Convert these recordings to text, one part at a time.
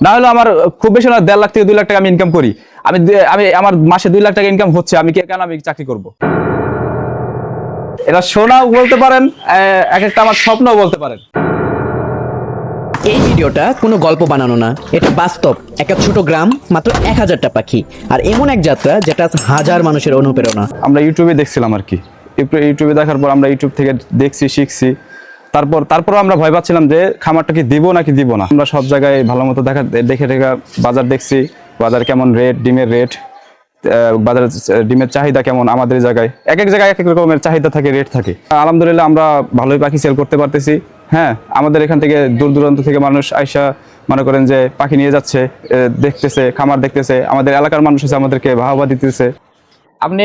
না হলেও আমার খুব বেশি না 1.5 লাখ থেকে 2 লাখ টাকা আমি ইনকাম করি। আমি আমি আমার মাসে 2 লাখ টাকা ইনকাম হচ্ছে, আমি কেন আমি চাকরি করব? এটা শোনাও বলতে পারেন, এক একটা আমার স্বপ্নও বলতে পারেন। এই ভিডিওটা কোনো গল্প বানানো না, এটা বাস্তব। একটা ছোট গ্রাম, মাত্র 1000টা পাখি, আর এমন এক যাত্রা যেটা হাজার মানুষের অনুপ্রেরণা। আমরা ইউটিউবে দেখছিলাম আর কি, ইউটিউবে দেখার পর আমরা ইউটিউব থেকে দেখছি, শিখছি। তারপর আমরা ভয় পাচ্ছিলাম যে খামারটা কি দিব নাকি দিব না। আমরা সব জায়গায় ভালো মতো দেখে বাজার দেখছি, বাজার কেমন রেট, ডিমের রেট, বাজারে ডিমের চাহিদা কেমন। আমাদের জায়গায় এক এক জায়গায় এক এক রকমের চাহিদা থাকে, রেট থাকে। আলহামদুলিল্লাহ আমরা ভালোই পাখি সেল করতে পারতেছি। হ্যাঁ, আমাদের এখান থেকে দূর দূরান্ত থেকে মানুষ আইসা মনে করেন যে পাখি নিয়ে যাচ্ছে, দেখতেছে, খামার দেখতেছে। আমাদের এলাকার মানুষ আছে, আমাদেরকে বাহবা দিতেছে। আপনি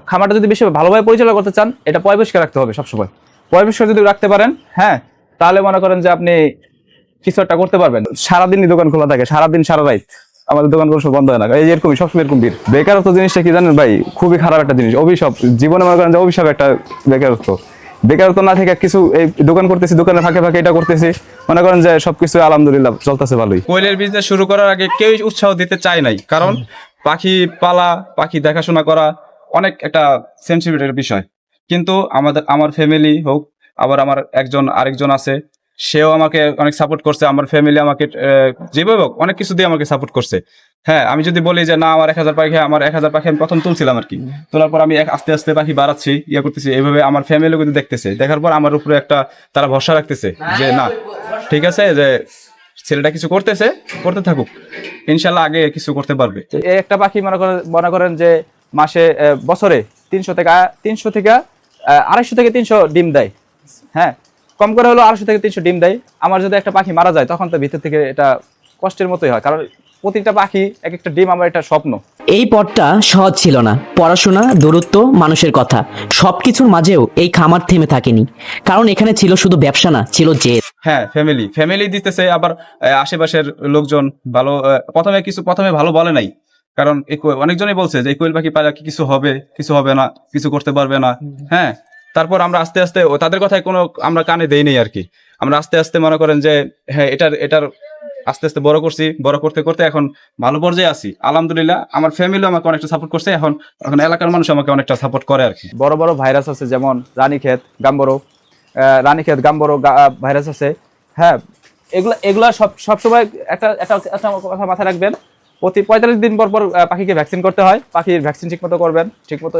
খামারটা যদি বেশি ভালোভাবে পরিচালনা করতে চান, এটা পরিষ্কার রাখতে হবে সবসময়। পরিষ্কার যদি রাখতে পারেন, হ্যাঁ, তাহলে মনে করেন যে আপনি কিছু একটা করতে পারবেন। সারাদিনই দোকান খোলা থাকে, সারাদিন সারা রাত আমাদের দোকান কোনো বন্ধ হয় না। এই এরকমই সবসময় এরকম ভিড়। বেকারত্ব জিনিসটা কি জানেন ভাই? খুবই খারাপ একটা জিনিস, অভিশাপ। জীবনে মনে করেন যে অভিশাপ একটা বেকারত্ব না থেকে কিছু এই দোকান করতেছি, দোকানের ফাঁকে ফাঁকে এটা করতেছি, মনে করেন যে সবকিছু আলহামদুলিল্লাহ চলতেছে ভালোই। কোয়েলের বিজনেস শুরু করার আগে কেউই উৎসাহ দিতে চায় নাই, কারণ পাখি পালা, পাখি দেখাশোনা করা অনেক একটা সেনসিটিভ বিষয়। কিন্তু আমার ফ্যামিলি হোক, আবার আমার আরেকজন আছে, সেও আমাকে অনেক সাপোর্ট করছে। আমার ফ্যামিলি আমাকে যেভাবে হোক অনেক কিছু দিয়ে আমাকে সাপোর্ট করছে। হ্যাঁ, আমি যদি বলি যে না, আমার 1000 পাখি আমি প্রথম তুলছিলাম আর কি, তোলার পর আমি আস্তে আস্তে পাখি বাড়াচ্ছি, করতেছি। এইভাবে আমার ফ্যামিলি কিন্তু দেখতেছে, দেখার পর আমার উপরে একটা তারা ভরসা রাখতেছে যে না, ঠিক আছে, যে ছেলেটা কিছু করতে থাকুক, ইনশাল্লাহ আগে কিছু করতে পারবে। এই একটা পাখি মনে করেন যে মাসে বছরে 300 থেকে 250 থেকে 300 ডিম দেয়। হ্যাঁ, কম করে হলো 250 থেকে 300 ডিম দেয়। আমার যদি একটা পাখি মারা যায়, তখন তো ভিতর থেকে এটা কষ্টের মতোই হয়, কারণ প্রতিটা পাখি এক একটা ডিম আমার একটা স্বপ্ন। এই পথটা সহজ ছিল না। পড়াশোনা, দূরত্ব, মানুষের কথা, সবকিছুর মাঝেও এই খামার থেমে থাকেনি, কারণ এখানে ছিল শুধু ব্যবসা না, ছিল জেদ। হ্যাঁ, ফ্যামিলি দিতেছে, আবার আশেপাশের লোকজন ভালো। প্রথমে ভালো বলে নাই, কারণ অনেকজনই বলছে যে কোয়েল পাখি পালা কিছু হবে না, কিছু করতে পারবে না। হ্যাঁ, তারপর আমরা আস্তে আস্তে তাদের কথায় আমরা কানে দেই নেই আর কি। আমরা আস্তে আস্তে মনে করেন যে হ্যাঁ, এটার আস্তে আস্তে বড় করছি, বড় করতে করতে এখন ভালো পর্যায়ে আছি আলহামদুলিল্লাহ। আমার ফ্যামিলি আমাকে অনেকটা সাপোর্ট করছে, এখন এলাকার মানুষ আমাকে অনেকটা সাপোর্ট করে আর কি। বড় বড় ভাইরাস আছে, যেমন রানীক্ষেত গাম্বরো ভাইরাস আছে। হ্যাঁ, এগুলা সবসময় একটা কথা মাথায় রাখবেন। প্রতি 45 দিন পর পাখিকে ভ্যাকসিন করতে হয়। পাখির ভ্যাকসিন ঠিকমতো করবেন, ঠিকমতো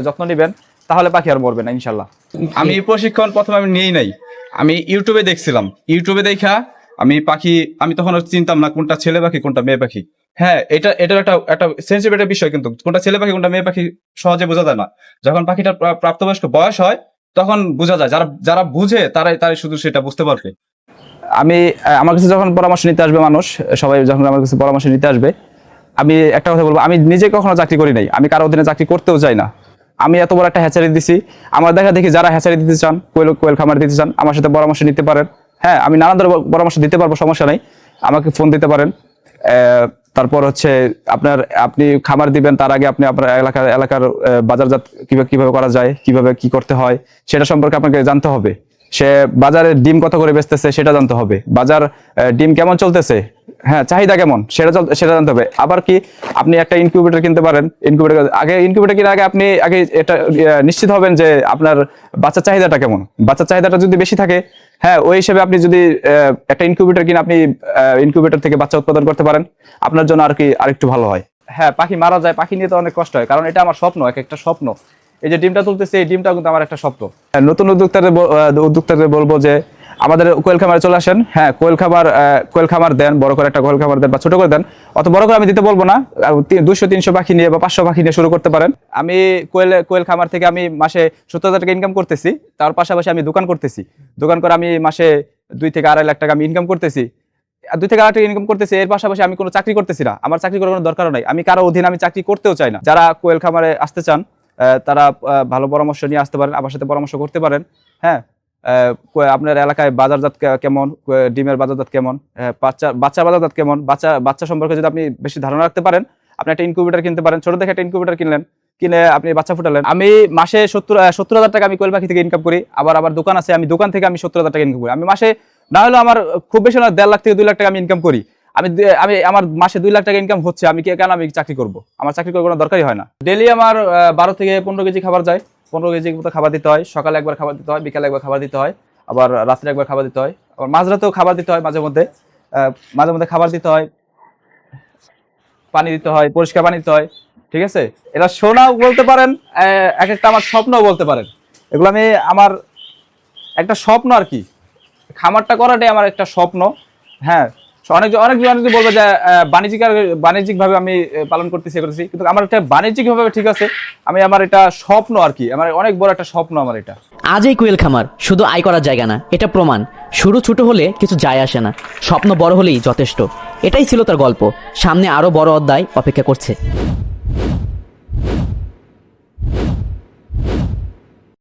যত্ন নেবেন, তাহলে পাখি আর মরবে না ইনশাল্লাহ। আমি প্রশিক্ষণ প্রথমে আমি নিয়েই নাই, আমি ইউটিউবে দেখছিলাম। ইউটিউবে দেখা আমি তখন চিনতাম না কোনটা ছেলে পাখি কোনটা মেয়ে পাখি। হ্যাঁ, এটার একটা সেন্সিটিভ একটা বিষয়, কিন্তু কোনটা ছেলে পাখি কোনটা মেয়ে পাখি সহজে বোঝা যায় না। যখন পাখিটার প্রাপ্তবয়স্ক বয়স হয়, তখন বোঝা যায়। যারা বুঝে তারাই শুধু সেটা বুঝতে পারবে। আমার কাছে যখন পরামর্শ নিতে আসবে মানুষ, সবাই যখন আমার কাছে পরামর্শ নিতে আসবে, আমি একটা কথা বলবো, আমি নিজে কখনো চাকরি করি নাই, আমি কারো অধীনে চাকরি করতেও চাই না। আমি এত বড় একটা হ্যাচারি দিছি, আমার দেখা দেখি যারা হ্যাচারি দিতে চান, কোয়েল খামার দিতে চান, আমার সাথে পরামর্শ নিতে পারেন। হ্যাঁ, আমি নানান ধরনের পরামর্শ দিতে পারবো, সমস্যা নাই, আমাকে ফোন দিতে পারেন। তারপর হচ্ছে আপনি খামার দিবেন, তার আগে আপনি আপনার এলাকার বাজারজাত কিভাবে করা যায়, কিভাবে কি করতে হয়, সেটা সম্পর্কে আপনাকে জানতে হবে। সে বাজারে ডিম কত করে বেচতেছে সেটা জানতে হবে, বাজার ডিম কেমন চলতেছে, হ্যাঁ, চাহিদা কেমন সেটা জানতে হবে। আবার কি, আপনি একটা ইনকিউবেটর কিনতে পারেন। ইনকিউবেটর কিনে আপনি আগে এটা নিশ্চিত হবেন যে আপনার বাচ্চার চাহিদাটা কেমন। বাচ্চার চাহিদাটা যদি বেশি থাকে, হ্যাঁ, ওই হিসেবে আপনি যদি একটা ইনকিউবেটর কিনে আপনি ইনকিউবেটর থেকে বাচ্চা উৎপাদন করতে পারেন, আপনার জন্য আর কি আরেকটু ভালো হয়। হ্যাঁ, পাখি মারা যায়, পাখি নিয়ে তো অনেক কষ্ট হয়, কারণ এটা আমার স্বপ্ন, একটা স্বপ্ন। এই যে ডিমটা তুলতেছে, এই ডিমটা কিন্তু আমার একটা স্বপ্ন। নতুন উদ্যোক্তাদের বলবো যে আমাদের কোয়েল খামারে চলে আসেন। হ্যাঁ, কোয়েল খামার দেন, বড় করে একটা কোয়েল খামার দেন বা ছোট করে দেন। অত বড় করে আমি দিতে বলবো না, 200-300 পাখি নিয়ে বা 500 পাখি নিয়ে শুরু করতে পারেন। আমি কোয়েল খামার থেকে আমি মাসে 70,000 টাকা ইনকাম করতেছি। তার পাশাপাশি আমি দোকান করে আমি মাসে 2 থেকে 2.5 লাখ টাকা আমি ইনকাম করতেছি। 2 থেকে 2.5 লাখ টাকা ইনকাম করতেছি। এর পাশাপাশি আমি কোনো চাকরি করতেছি না, আমার চাকরি করার কোনো দরকারও নাই। আমি কারো অধীনে আমি চাকরি করতেও চাই না। যারা কোয়েল খামারে আসতে চান, তারা ভালো পরামর্শ নিয়ে আসতে পারেন, আমার সাথে পরামর্শ করতে পারেন। হ্যাঁ, আপনার এলাকায় বাজারজাত কেমন, ডিমের বাজারজাত কেমন, বাচ্চা বাজারজাত কেমন, বাচ্চা সম্পর্কে যদি আপনি বেশি ধারণা রাখতে পারেন, আপনি একটা ইনকিউবেটর কিনতে পারেন। ছোট দেখে একটা ইনকিউবেটর কিনে আপনি বাচ্চা ফুটালেন। আমি মাসে 70,000 টাকা আমি কোয়েল পাখি থেকে ইনকাম করি। আবার দোকান আছে, আমি দোকান থেকে আমি 70,000 টাকা ইনকাম করি। আমি মাসে না হলেও আমার খুব বেশি না 1.5 লাখ থেকে 2 লাখ টাকা আমি ইনকাম করি। আমি আমার মাসে 2 লাখ টাকা ইনকাম হচ্ছে, আমি কেন আমি চাকরি করব? আমার চাকরি করার কোনো দরকারই হয় না। ডেইলি আমার 12 থেকে 15 কেজি খাবার যায়। 15 কেজি মতো খাবার দিতে হয়। সকালে একবার খাবার দিতে হয়, বিকালে একবার খাবার দিতে হয়, আবার রাত্রে একবার খাবার দিতে হয়, আবার মাঝরাতেও খাবার দিতে হয়। মাঝে মধ্যে খাবার দিতে হয়, পানি দিতে হয়, পরিষ্কার পানি দিতে হয়। ঠিক আছে, এটা শোনাও বলতে পারেন, এক একটা আমার স্বপ্নও বলতে পারেন। এগুলো আমার একটা স্বপ্ন আর কি। খামারটা করাটাই আমার একটা স্বপ্ন। হ্যাঁ, অনেক বলবে যে বাণিজ্যিক ভাবে আমি পালন করতেছি, কিন্তু আমার একটা বাণিজ্যিক ভাবে ঠিক আছে, আমার এটা স্বপ্ন আর কি। আমার অনেক বড় একটা স্বপ্ন আমার এটা। আজ এই কোয়েল খামার শুধু আয় করার জায়গা না, এটা প্রমাণ শুরু ছোট হলে কিছু যায় আসে না, স্বপ্ন বড় হলেই যথেষ্ট। এটাই ছিল তার গল্প। সামনে আরো বড় অধ্যায় অপেক্ষা করছে।